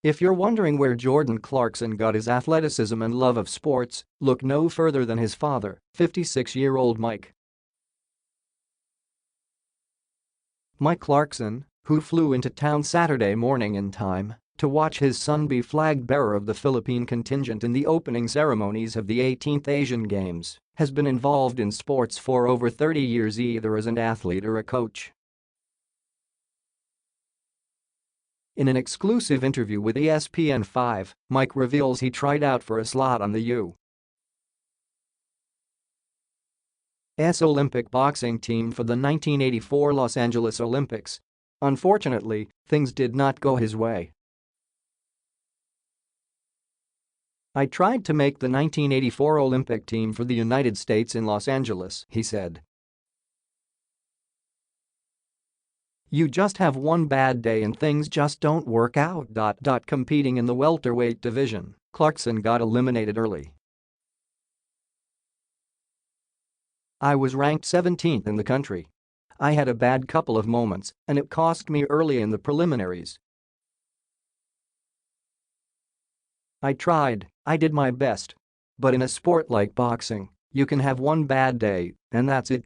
If you're wondering where Jordan Clarkson got his athleticism and love of sports, look no further than his father, 56-year-old Mike. Mike Clarkson, who flew into town Saturday morning in time to watch his son be flag bearer of the Philippine contingent in the opening ceremonies of the 18th Asian Games, has been involved in sports for over 30 years either as an athlete or a coach. In an exclusive interview with ESPN5, Mike reveals he tried out for a slot on the U.S. Olympic boxing team for the 1984 Los Angeles Olympics. Unfortunately, things did not go his way. "I tried to make the 1984 Olympic team for the United States in Los Angeles," he said. "You just have one bad day and things just don't work out." Competing in the welterweight division, Clarkson got eliminated early. "I was ranked 17th in the country. I had a bad couple of moments and it cost me early in the preliminaries. I tried, I did my best. But in a sport like boxing, you can have one bad day and that's it.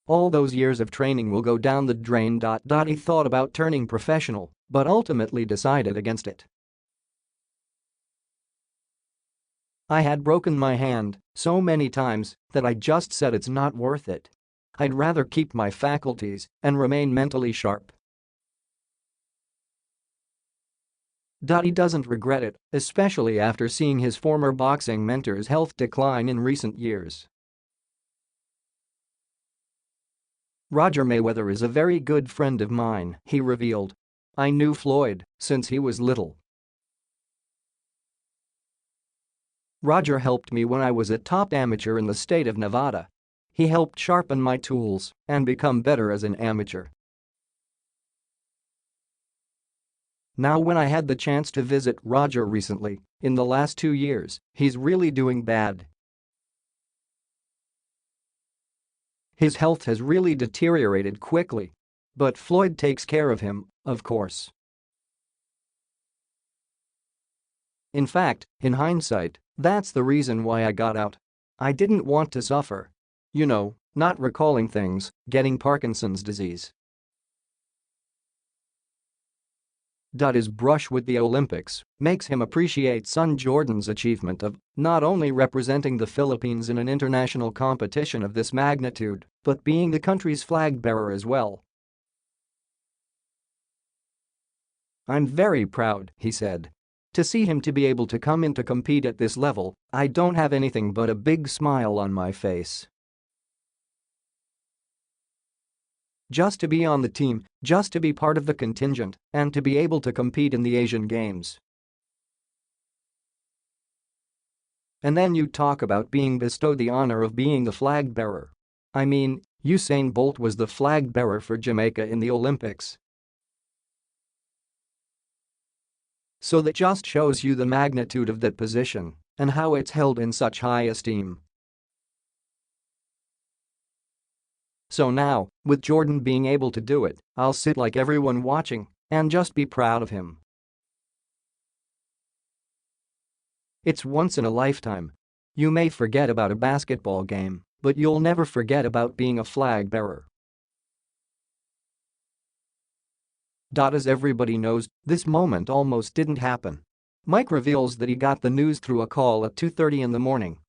All those years of training will go down the drain." He thought about turning professional, but ultimately decided against it. "I had broken my hand so many times that I just said it's not worth it. I'd rather keep my faculties and remain mentally sharp." He doesn't regret it, especially after seeing his former boxing mentor's health decline in recent years. "Roger Mayweather is a very good friend of mine," he revealed. "I knew Floyd since he was little. Roger helped me when I was a top amateur in the state of Nevada. He helped sharpen my tools and become better as an amateur. Now when I had the chance to visit Roger recently, in the last 2 years, he's really doing bad. His health has really deteriorated quickly. But Floyd takes care of him, of course. In fact, in hindsight, that's the reason why I got out. I didn't want to suffer. You know, not recalling things, getting Parkinson's disease." His brush with the Olympics makes him appreciate son Jordan's achievement of not only representing the Philippines in an international competition of this magnitude, but being the country's flag bearer as well. "I'm very proud," he said. "To see him to be able to come in to compete at this level, I don't have anything but a big smile on my face. Just to be on the team, just to be part of the contingent, and to be able to compete in the Asian Games. And then you talk about being bestowed the honor of being the flag bearer. I mean, Usain Bolt was the flag bearer for Jamaica in the Olympics. So that just shows you the magnitude of that position and how it's held in such high esteem. So now, with Jordan being able to do it, I'll sit like everyone watching and just be proud of him. It's once in a lifetime. You may forget about a basketball game, but you'll never forget about being a flag bearer." As everybody knows, this moment almost didn't happen. Mike reveals that he got the news through a call at 2:30 in the morning.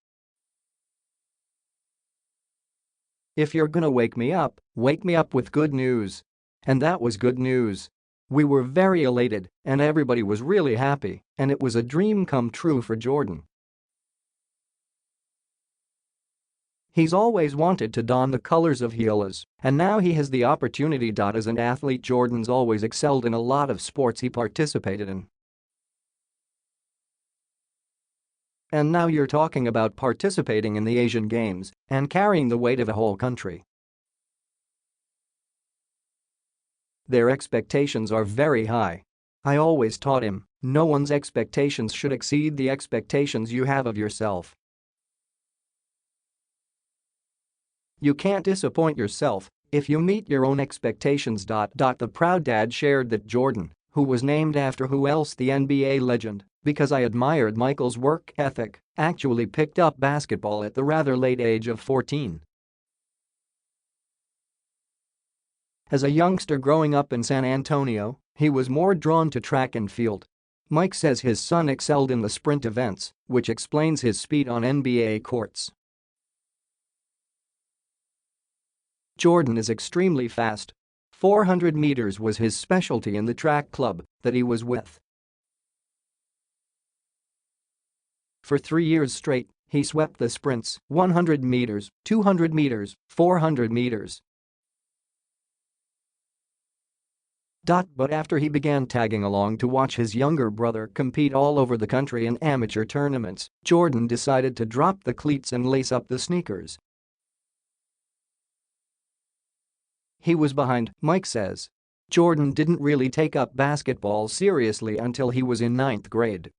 "If you're gonna wake me up with good news." And that was good news. We were very elated and everybody was really happy and it was a dream come true for Jordan. He's always wanted to don the colors of Heelers, and now he has the opportunity. As an athlete, Jordan's always excelled in a lot of sports he participated in. And now you're talking about participating in the Asian Games and carrying the weight of a whole country. Their expectations are very high. I always taught him, no one's expectations should exceed the expectations you have of yourself. You can't disappoint yourself If you meet your own expectations. The proud dad shared that Jordan, who was named after who else, the NBA legend, because I admired Michael's work ethic, actually picked up basketball at the rather late age of 14. As a youngster growing up in San Antonio, he was more drawn to track and field. Mike says his son excelled in the sprint events, which explains his speed on NBA courts. Jordan is extremely fast. 400 meters was his specialty in the track club that he was with. For 3 years straight, he swept the sprints: 100 meters, 200 meters, 400 meters. But after he began tagging along to watch his younger brother compete all over the country in amateur tournaments, Jordan decided to drop the cleats and lace up the sneakers. He was behind, Mike says. Jordan didn't really take up basketball seriously until he was in 9th grade.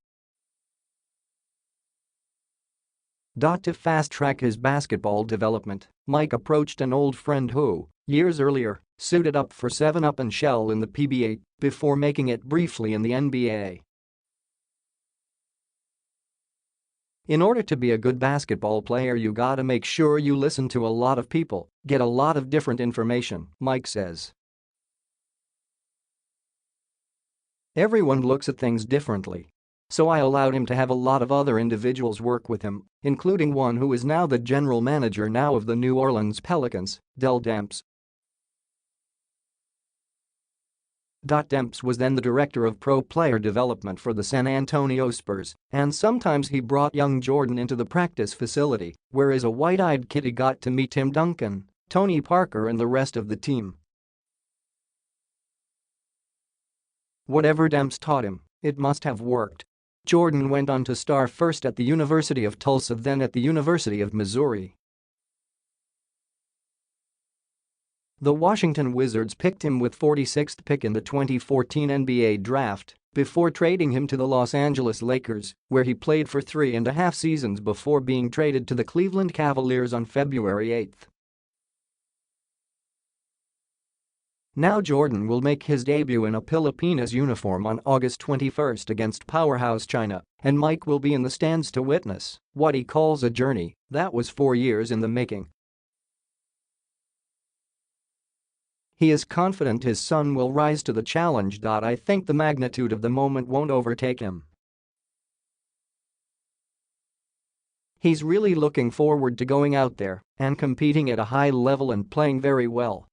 To fast-track his basketball development, Mike approached an old friend who, years earlier, suited up for 7-Up and Shell in the PBA before making it briefly in the NBA. In order to be a good basketball player, you gotta make sure you listen to a lot of people, get a lot of different information, Mike says. Everyone looks at things differently. So I allowed him to have a lot of other individuals work with him, including one who is now the general manager of the New Orleans Pelicans, Dell Demps. Demps was then the director of pro player development for the San Antonio Spurs, and sometimes he brought young Jordan into the practice facility, where as a white-eyed kid he got to meet Tim Duncan, Tony Parker and the rest of the team. Whatever Demps taught him, it must have worked. Jordan went on to star first at the University of Tulsa, then at the University of Missouri. The Washington Wizards picked him with 46th pick in the 2014 NBA draft before trading him to the Los Angeles Lakers, where he played for 3.5 seasons before being traded to the Cleveland Cavaliers on February 8. Now Jordan will make his debut in a Philippines uniform on August 21 against powerhouse China, and Mike will be in the stands to witness what he calls a journey that was 4 years in the making. He is confident his son will rise to the challenge. I think the magnitude of the moment won't overtake him. He's really looking forward to going out there and competing at a high level and playing very well.